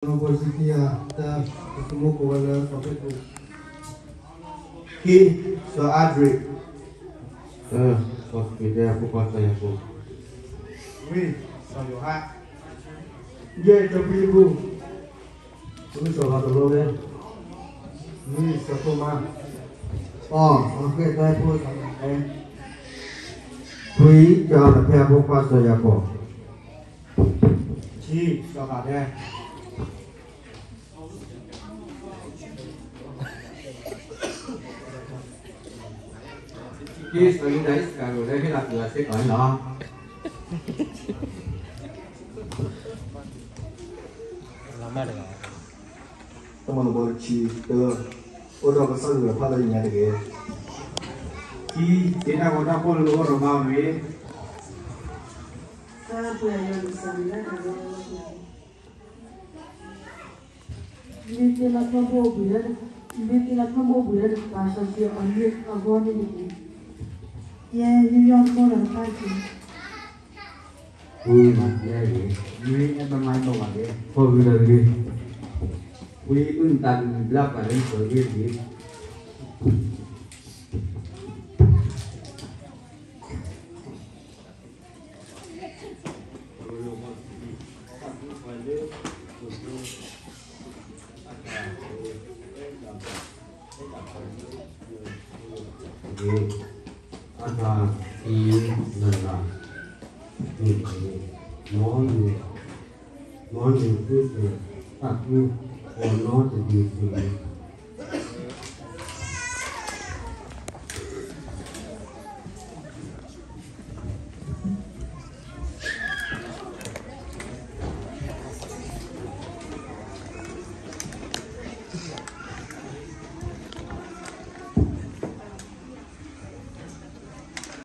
University kita bertemu kepada topik itu. Kin so Adri. So kita aku pasal aku. Wi so Yoha. Ye tapi ibu. Ini so hatu loh. Wi so Toma. Oh, oke saya pun sama. Quý cho là theo bố pasal aku. Chi so Kade. Khi sở hữu đấy, cả rồi đây là cửa sẽ có nó. Teman-teman Chi ke udah besar juga pada ini ada ke. Chi kita kota pun luar rumah ni. Quý mà nghe gì? Quý em đang nói đâu mà thế? Thôi bây giờ đi. Quý ưng tần lắp vào đến sở viên gì? Ada ini nana, ini mau itu tapi orang jadi ini.